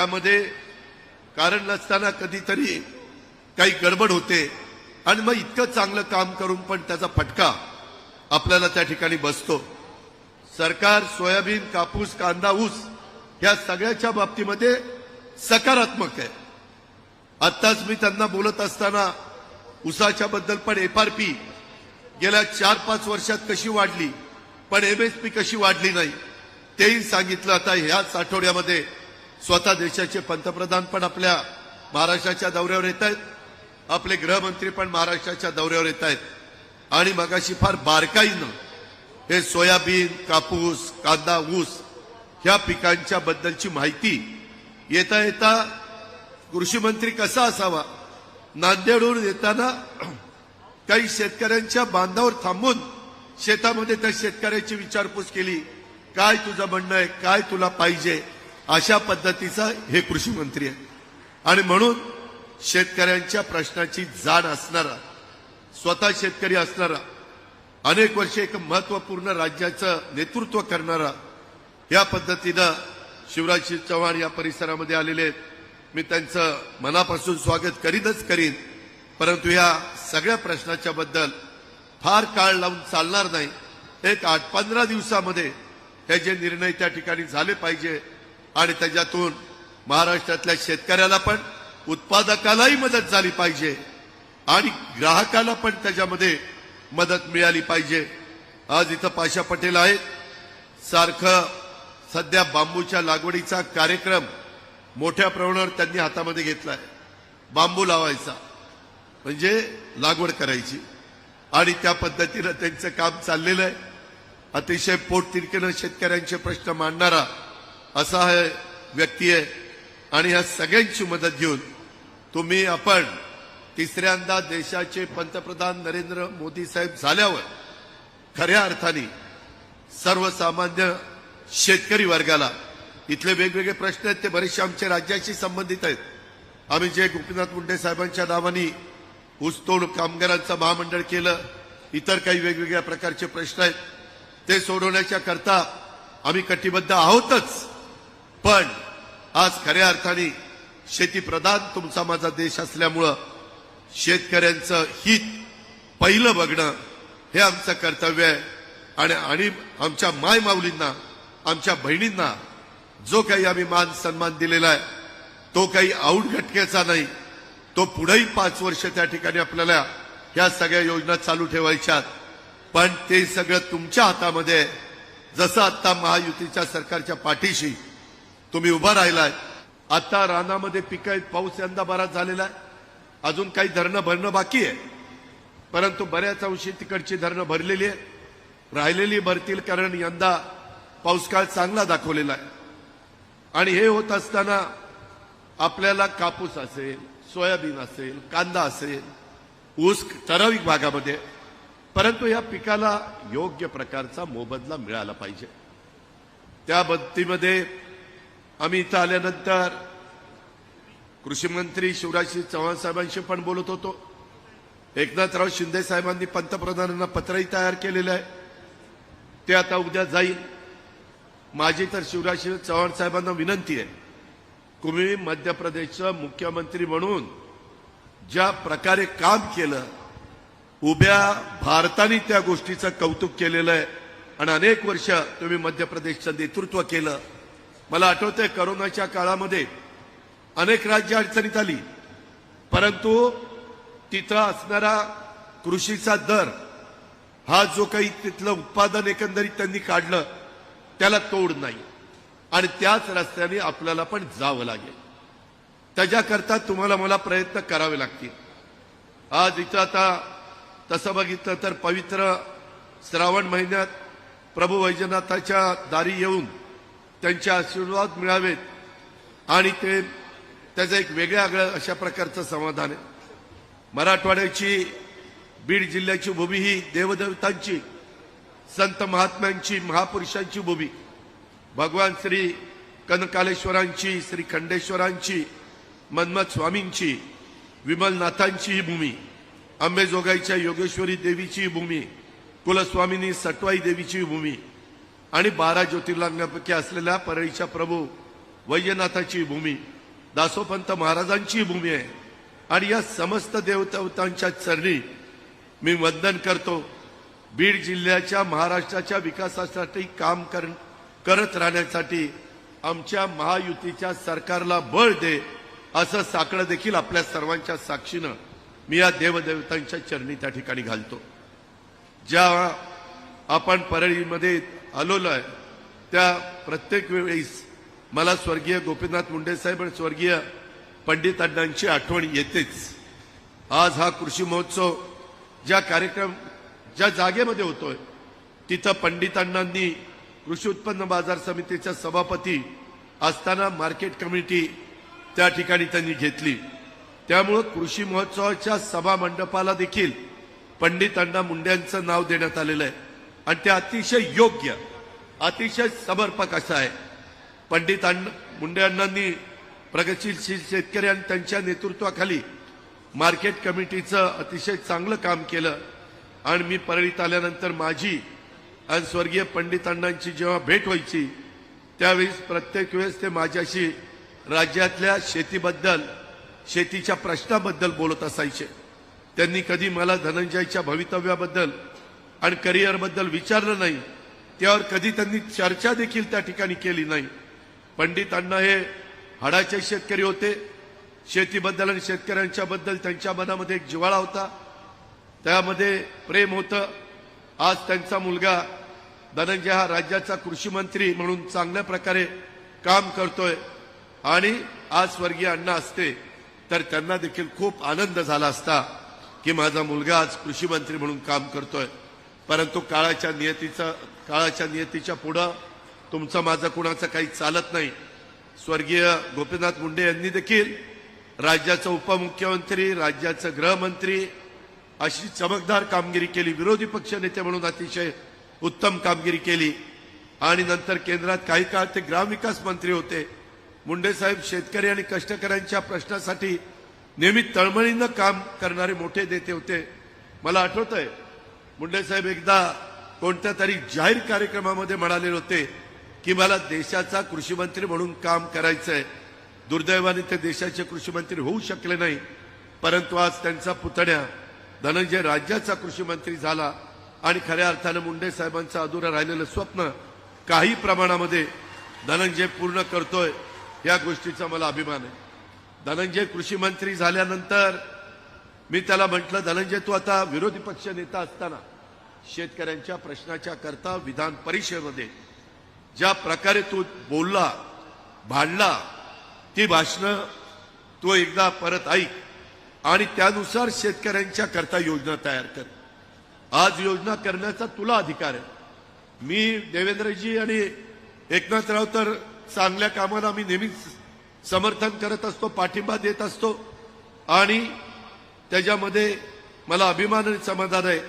त्यामध्ये कारण नसताना कधीतरी काही गडबड होते आणि मग इतकं चांगलं काम करून पण त्याचा फटका आपल्याला त्या ठिकाणी बसतो। सरकार सोयाबीन, कापूस, कांदा, ऊस या सगळ्याच्या बाबतीमध्ये सकारात्मक आहे। आत्ताच मी त्यांना बोलत असताना ऊसाच्या बद्दल पण एफआरपी गेल्या 4-5 वर्षात कशी वाढली पण एमएसपी कशी वाढली नाही तेही सांगितलं। आता ह्याच आठवड्यामध्ये स्वतः देशाचे पंतप्रधान पण आपल्या महाराष्ट्राच्या दौऱ्यावर येत आहेत, आपले गृहमंत्री पण महाराष्ट्राच्या दौऱ्यावर येत आहेत आणि मगाशी फार बारकाईनं हे सोयाबीन, कापूस, कांदा, ऊस ह्या पिकांच्या बद्दलची माहिती येता येता कृषी मंत्री कसा असावा, नांदेडहून येताना काही शेतकऱ्यांच्या बांधावर थांबून शेतामध्ये त्या शेतकऱ्याची विचारपूस केली, काय तुझं म्हणणं आहे, काय तुला पाहिजे, अशा पद्धतीचा हे कृषी मंत्री आहे। आणि म्हणून शेतकऱ्यांच्या प्रश्नाची जाण असणारा, स्वतः शेतकरी असणारा, अनेक वर्षे एक महत्वपूर्ण राज्याचं नेतृत्व करणारा, या पद्धतीनं शिवराज चव्हाण या परिसरामध्ये आलेले आहेत। मी त्यांचं मनापासून स्वागत करीनच करीन, परंतु या सगळ्या प्रश्नाच्या बद्दल फार काळ लावून चालणार नाही। एक 8-15 दिवसामध्ये हे जे निर्णय त्या ठिकाणी झाले पाहिजे आणि त्याच्यातून महाराष्ट्रातल्या शेतकऱ्याला पण, उत्पादकालाही मदत झाली पाहिजे आणि ग्राहकाला पण त्याच्यामध्ये मदत मिळाली पाहिजे। आज इथं पाशा पटेल आहेत, सारखं सध्या बांबूच्या लागवडीचा कार्यक्रम मोठ्या प्रमाणावर त्यांनी हातामध्ये घेतलाय। बांबू लावायचा म्हणजे लागवड करायची आणि त्या पद्धतीनं त्यांचं काम चाललेलं आहे। अतिशय पोटतिडकीनं शेतकऱ्यांचे प्रश्न मांडणारा असा हा व्यक्ती आहे आणि ह्या सगळ्यांची मदत घेऊन तुम्ही आपण तिसऱ्यांदा देशाचे पंतप्रधान नरेंद्र मोदी साहेब झाल्यावर खऱ्या अर्थाने सर्वसामान्य शेतकरी वर्गाला इथले वेगवेगळे प्रश्न आहेत ते बरेचसे आमच्या राज्याशी संबंधित आहेत। आम्ही जे गोपीनाथ मुंडे साहेबांच्या नावाने ऊसतोड कामगारांचं महामंडळ केलं, इतर काही वेगवेगळ्या प्रकारचे प्रश्न आहेत ते सोडवण्याच्या करता आम्ही कटिबद्ध आहोतच, पण आज खऱ्या अर्थाने शेतीप्रधान तुमचा माझा देश असल्यामुळं शेतकऱ्यांचं हित पहिलं बघणं हे आमचं कर्तव्य आहे आणि आमच्या माय माऊलींना, आमच्या बहिणींना जो काही आम्ही मान सन्मान दिलेला आहे तो काही आऊट घटकेचा नाही, तो पुढेही 5 वर्ष त्या ठिकाणी आपल्याला ह्या सगळ्या योजना चालू ठेवायच्यात, पण ते सगळं तुमच्या हातामध्ये। जसं आता महायुतीच्या सरकारच्या पाठीशी तुम्ही उभा राहिलाय, आता रानामध्ये पिकं आहेत, पाऊस यंदा बराच झालेला आहे, अजून काही धरणं भरणं बाकी आहे, परंतु बऱ्याच अंशी तिकडची धरणं भरलेली आहे, राहिलेली भरतील कारण यंदा पाऊस काळ चांगला दाखवलेला आहे। आणि हे होत असताना आपल्याला कापूस असेल, सोयाबीन असेल, कांदा असेल, ऊस ठराविक भागामध्ये, परंतु या पिकाला योग्य प्रकारचा मोबदला मिळाला पाहिजे। त्या बाबतीमध्ये आम्ही इथं आल्यानंतर कृषी मंत्री शिवराज चव्हाण साहेबांशी पण बोलत होतो। एकनाथराव शिंदे साहेबांनी पंतप्रधानांना पत्रही तयार केलेलं आहे, ते आता उद्या जाईल। माझी तर शिवराज चव्हाण साहेबांना विनंती आहे, तुम्ही मध्य प्रदेशचा मुख्यमंत्री म्हणून ज्या प्रकारे काम केलं, उभ्या भारताने त्या गोष्टीचं कौतुक केलेलं आहे आणि अनेक वर्ष तुम्ही मध्य प्रदेशचं नेतृत्व केलं। मला आठवतंय कोरोनाच्या काळामध्ये अनेक राज्य अडचणीत आली, परंतु तिथं असणारा कृषीचा दर हा जो काही तिथलं उत्पादन एकंदरीत त्यांनी काढलं त्याला तोड नाही आणि त्याच रस्त्याने आपल्याला पण जावं लागेल। त्याच्याकरता तुम्हाला मला प्रयत्न करावे लागतील। आज इथं आता तसं बघितलं तर पवित्र श्रावण महिन्यात प्रभू वैजनाथाच्या दारी येऊन त्यांचे आशीर्वाद मिळावेत आणि ते त्याचं एक वेगळ्या अशा प्रकारचं समाधान आहे। मराठवाड्याची, बीड जिल्ह्याची भूमी ही देवदेवतांची, संत महात्म्यांची, महापुरुषांची भूमी, भगवान श्री कनकालेश्वरांची, श्री खंडेश्वरांची, मन्मथ स्वामींची, विमलनाथांची ही भूमी, अंबेजोगाईच्या योगेश्वरी देवीची भूमी, कुलस्वामिनी सटवाई देवीची भूमी आणि 12 ज्योतिर्लिंगांपैकी असलेल्या परळीच्या प्रभू वैजनाथाची भूमी, दासोपंत महाराजांची भूमी आहे आणि या समस्त देवदेवतांच्या चरणी मी वंदन करतो. बीड जिल्ह्याच्या महाराष्ट्राच्या विकासासाठी काम करत राहण्यासाठी आमच्या महायुतीच्या सरकारला बळ दे असं साकडं देखील आपल्या सर्वांच्या साक्षीनं मी या देवदेवतांच्या चरणी त्या ठिकाणी घालतो. ज्या आपण परळीमध्ये आलोलो आहे त्या प्रत्येक वेळेस मला स्वर्गीय गोपीनाथ मुंडे साहेब आणि स्वर्गीय पंडित अण्णांची आठवण येतेच. आज हा कृषी महोत्सव ज्या जागेमध्ये होतोय तिथं पंडित अण्णांनी कृषी उत्पन्न बाजार समितीच्या सभापती असताना मार्केट कमिटी त्या ठिकाणी त्यांनी घेतली. त्यामुळे कृषी महोत्सवाच्या सभा मंडपाला देखील पंडित अण्णा मुंड्यांचं नाव देण्यात आलेलं आहे आणि ते अतिशय योग्य, अतिशय समर्पक असं आहे. पंडित मुंडे अण्णांनी प्रगतिशील शेतकरी आणि त्यांच्या नेतृत्वाखाली मार्केट कमिटीचं अतिशय चांगलं काम केलं आणि मी परळीत आल्यानंतर माझी आणि स्वर्गीय पंडित अण्णांची जेव्हा भेट व्हायची त्यावेळेस प्रत्येक वेळेस ते माझ्याशी राज्यातल्या शेतीबद्दल, शेतीच्या प्रश्नाबद्दल बोलत असायचे. त्यांनी कधी मला धनंजयच्या भवितव्याबद्दल आणि करिअरबद्दल विचारलं नाही, त्यावर कधी त्यांनी चर्चा देखील त्या ठिकाणी केली नाही. पंडित अण्णा हे हाडाचे शेतकरी होते. शेतीबद्दल आणि शेतकऱ्यांच्या बद्दल त्यांच्या मनामध्ये एक जिव्हाळा होता, त्यामध्ये प्रेम होतं. आज त्यांचा मुलगा धनंजय हा राज्याचा कृषी मंत्री म्हणून चांगल्या प्रकारे काम करतोय आणि आज स्वर्गीय अण्णा असते तर त्यांना देखील खूप आनंद झाला असता की माझा मुलगा आज कृषी मंत्री म्हणून काम करतोय. परंतु काळाच्या नियतीच्या पुढं तुमचं माझं कुणाचं काही चालत नाही. स्वर्गीय गोपीनाथ मुंडे यांनी देखील राज्याचा उपमुख्यमंत्री, राज्याचा गृहमंत्री अशी चमकदार कामगिरी केली. विरोधी पक्ष नेते म्हणून अतिशय उत्तम कामगिरी केली आणि नंतर केंद्रात काही काळ ते ग्रामविकास मंत्री होते. मुंडे साहेब शेतकरी आणि कष्टकऱ्यांच्या प्रश्नासाठी नेहमी तळमळीनं काम करणारे मोठे नेते होते. मला आठवतंय मुंडे साहेब एकदा कोणत्या तरी जाहीर कार्यक्रमामध्ये म्हणाले होते की मला देशाचा कृषी मंत्री म्हणून काम करायचंय. दुर्दैवाने ते देशाचे कृषी मंत्री होऊ शकले नाही, परंतु आज त्यांचा पुतण्या धनंजय राज्याचा कृषी मंत्री झाला आणि खऱ्या अर्थानं मुंडे साहेबांचं अधुरं राहिलेलं स्वप्न काही प्रमाणामध्ये धनंजय पूर्ण करतोय, या गोष्टीचा मला अभिमान आहे. धनंजय कृषी मंत्री झाल्यानंतर मी त्याला म्हटलं, धनंजय तू आता विरोधी पक्ष नेता असताना शेतकऱ्यांच्या प्रश्नाच्या करता विधान परिषदेमध्ये ज्या प्रकारे तू बोलला, भांडला, ती भाषणं तू एकदा परत ऐक आणि त्यानुसार शेतकऱ्यांच्या करता योजना तयार कर. आज योजना करण्याचा तुला अधिकार आहे. मी देवेंद्रजी आणि एकनाथराव तर चांगल्या कामाला मी नेहमीच समर्थन करत असतो, पाठिंबा देत असतो आणि त्याच्यामध्ये मला अभिमान आणि समाधान आहे.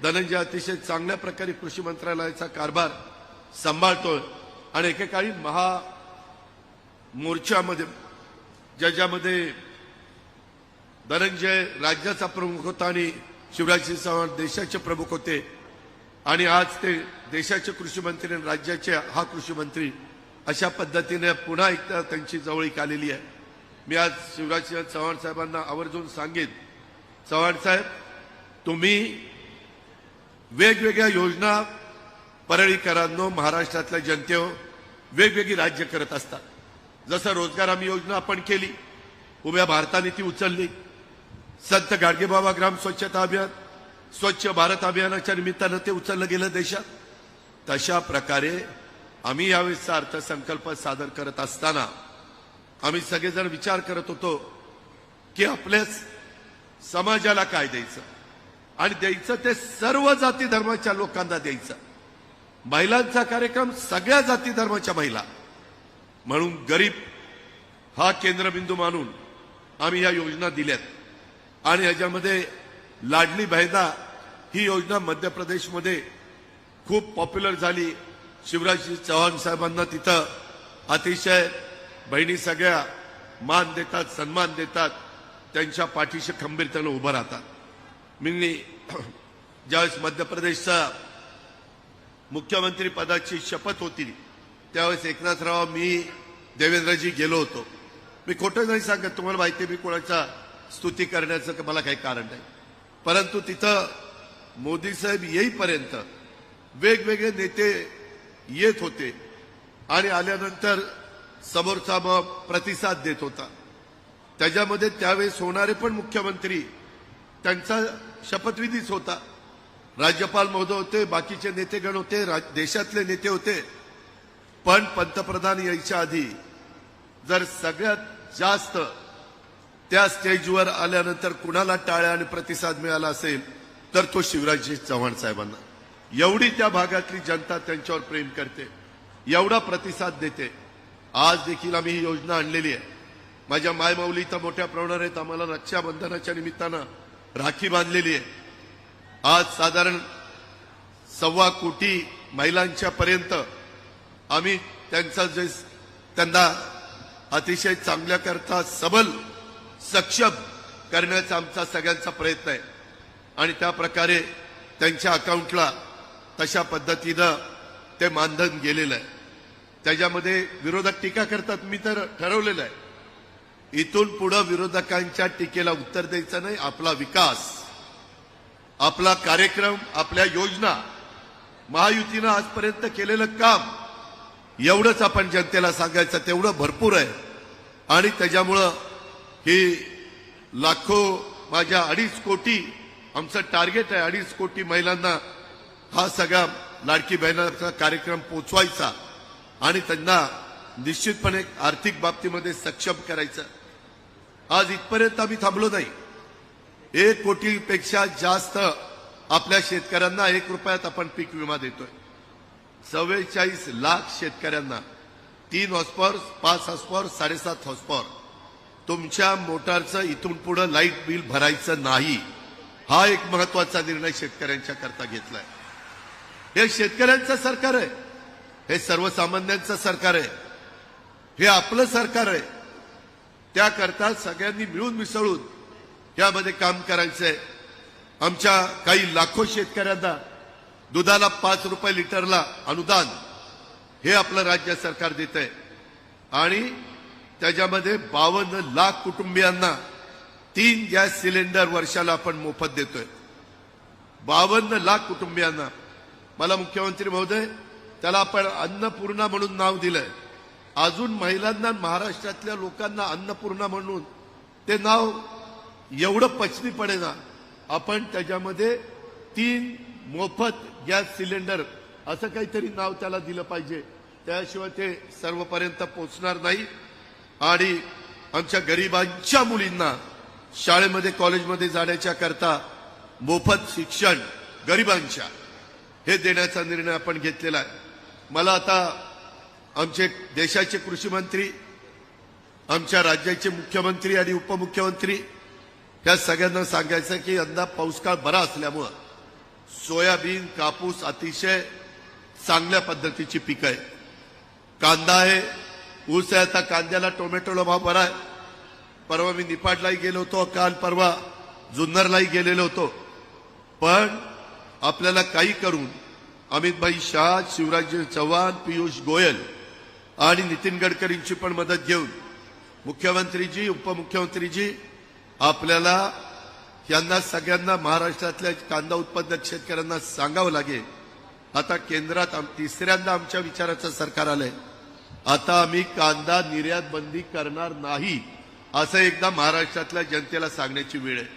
धनंजय अतिशय चांगल्या प्रकारे कृषी मंत्रालयाचा कारभार सांभाळतोय आणि एकेकाळी मोर्चामध्ये ज्याच्यामध्ये धनंजय राज्याचा प्रमुख होता आणि शिवराजसिंह चौहान देशाचे प्रमुख होते आणि आज ते देशाचे कृषी मंत्री आणि राज्याचे हा कृषी मंत्री अशा पद्धतीने पुन्हा एकदा त्यांची जवळीक आलेली आहे. मी आज शिवराजसिंह चौहान साहेबांना आवर्जून सांगेन, चव्हाण साहेब तुम्ही वेगवेगळ्या योजना परळीकरांनो, महाराष्ट्रातल्या जनतेवर वेगवेगळी राज्य करत असतात. जसं रोजगार हमी योजना आपण केली, उभ्या भारताने ती उचलली. संत गाडगेबाबा ग्राम स्वच्छता अभियान, स्वच्छ भारत अभियानाच्या निमित्तानं ते उचललं गेलं देशात. तशा प्रकारे आम्ही यावेळेसचा अर्थसंकल्प सादर करत असताना आम्ही सगळेजण विचार करत होतो की आपल्या समाजाला काय द्यायचं आणि द्यायचं ते सर्व जाती धर्माच्या लोकांना द्यायचं. महिलांचा कार्यक्रम सगळ्या जाती धर्माच्या महिला म्हणून गरीब हा केंद्रबिंदू मानून आम्ही या योजना दिल्यात आणि याच्यामध्ये लाडली बहिणा ही योजना मध्य प्रदेशमध्ये खूप पॉप्युलर झाली. शिवराजसिंह चौहान साहेबांना तिथं अतिशय बहिणी सगळ्या मान देतात, सन्मान देतात, त्यांच्या पाठीशी खंबीरतेने उभं राहतात. मी ज्यावेळेस मध्य प्रदेशचा मुख्यमंत्री पदाची शपथ होती त्यावेळेस एकनाथराव, मी, देवेंद्रजी गेलो होतो. मी खोटं नाही सांगत, तुम्हाला माहिती आहे मी कोणाचा स्तुती करण्याचं मला काही कारण नाही. परंतु तिथं मोदी साहेब येईपर्यंत वेगवेगळे नेते येत होते आणि आल्यानंतर समोरचा मग प्रतिसाद देत होता. त्याच्यामध्ये त्यावेळेस होणारे पण मुख्यमंत्री त्यांचा शपथविधीच होता. राज्यपाल महोदय होते, बाकीचे नेतेगण होते, देशातले नेते होते. पण पंतप्रधान यायच्या आधी जर सगळ्यात जास्त त्या स्टेजवर आल्यानंतर कुणाला टाळ्या आणि प्रतिसाद मिळाला असेल तर तो शिवराजजी चव्हाण साहेबांना. एवढी त्या भागातली जनता त्यांच्यावर प्रेम करते, एवढा प्रतिसाद देते. आज देखील आम्ही ही योजना आणलेली आहे. माझ्या मायमाऊली तर मोठ्या प्रमाणात आम्हाला रक्षाबंधनाच्या निमित्तानं राखी बांधलेली आहे. आज साधारण 1.25 कोटी महिलांच्या पर्यंत आम्ही त्यांना अतिशय चांगल्या करता सबल सक्षम करण्याचा आमचा सगळ्यांचा प्रयत्न आहे. आणि त्या प्रकारे त्यांच्या अकाउंटला तशा पद्धतीनं ते मानधन गेलेलं आहे. त्याच्यामध्ये विरोधक टीका करतात, मी तर ठरवलेलं आहे इथून पुढे विरोधकांच्या टीकेला उत्तर द्यायचं नाही. आपला विकास, आपला कार्यक्रम, आपल्या योजना, महायुतीनं आजपर्यंत केलेलं काम एवढंच आपण जनतेला सांगायचं, तेवढं भरपूर आहे. आणि त्याच्यामुळं ही लाखो, माझ्या 2.5 कोटी आमचं टार्गेट आहे, 2.5 कोटी महिलांना हा सगळा लाडकी बहिणाचा कार्यक्रम पोचवायचा आणि त्यांना निश्चितपणे आर्थिक बाबतीमध्ये सक्षम करायचं. आज इथपर्यंत आम्ही थांबलो नाही. 1 कोटीपेक्षा जास्त आपल्या शेतकऱ्यांना 1 रुपयात आपण पीक विमा देतोय. 44 लाख शेतकऱ्यांना 3 हॉर्सपॉवर, 5 हॉर्सपॉवर, 7.5 हॉर्सपॉवर तुमच्या मोटारचं इथून पुढे लाईट बिल भरायचं नाही. हा एक महत्वाचा निर्णय शेतकऱ्यांच्या करता घेतलाय. हे शेतकऱ्यांचं सरकार आहे, हे सर्वसामान्यांचं सरकार आहे, हे आपलं सरकार आहे. त्याकरता सगळ्यांनी मिळून मिसळून यामध्ये काम करायचंय. आमच्या काही लाखो शेतकऱ्यांना दुधाला 5 रुपये लिटरला अनुदान हे आपलं राज्य सरकार देत आहे. आणि त्याच्यामध्ये 52 लाख कुटुंबियांना 3 गॅस सिलेंडर वर्षाला आपण मोफत देतोय. 52 लाख कुटुंबियांना. मला मुख्यमंत्री महोदय, त्याला आपण अन्नपूर्णा म्हणून नाव दिलंय. अजून महिलांना, महाराष्ट्रातल्या लोकांना अन्नपूर्णा म्हणून ते नाव एवढं पचनी पडेना. आपण त्याच्यामध्ये 3 मोफत गॅस सिलेंडर असं काहीतरी नाव त्याला दिलं पाहिजे, त्याशिवाय ते सर्वपर्यंत पोहोचणार नाही. आणि आमच्या गरिबांच्या मुलींना शाळेमध्ये, कॉलेजमध्ये जाण्याच्या करता मोफत शिक्षण गरिबांच्या हे देण्याचा निर्णय आपण घेतलेला आहे. मला आता आमचे देशाचे कृषी मंत्री, आमच्या राज्याचे मुख्यमंत्री आणि उपमुख्यमंत्री या सगळ्यांना सांगायचं की यंदा पाऊसकाळ बरा असल्यामुळं सोयाबीन, कापूस अतिशय चांगल्या पद्धतीची पिकं आहे. कांदा आहे, ऊस आहे. आता कांद्याला, टोमॅटोला भाव बरा आहे. परवा मी निपाडलाही गेलो होतो, काल परवा जुन्नरलाही गेलेलो होतो. पण आपल्याला काही करून अमितभाई शाह, शिवराजजी चव्हाण, पियुष गोयल आणि नितीन गडकरींची पण मदत घेऊन मुख्यमंत्रीजी, उपमुख्यमंत्रीजी आपल्याला यांना सगळ्यांना, महाराष्ट्रातल्या कांदा उत्पादक शेतकऱ्यांना सांगावं लागेल. आता केंद्रात 3ऱ्यांदा आमच्या विचाराचं सरकार आलंय. आता आम्ही कांदा निर्यात बंदी करणार नाही असं एकदा महाराष्ट्रातल्या जनतेला सांगण्याची वेळ आहे.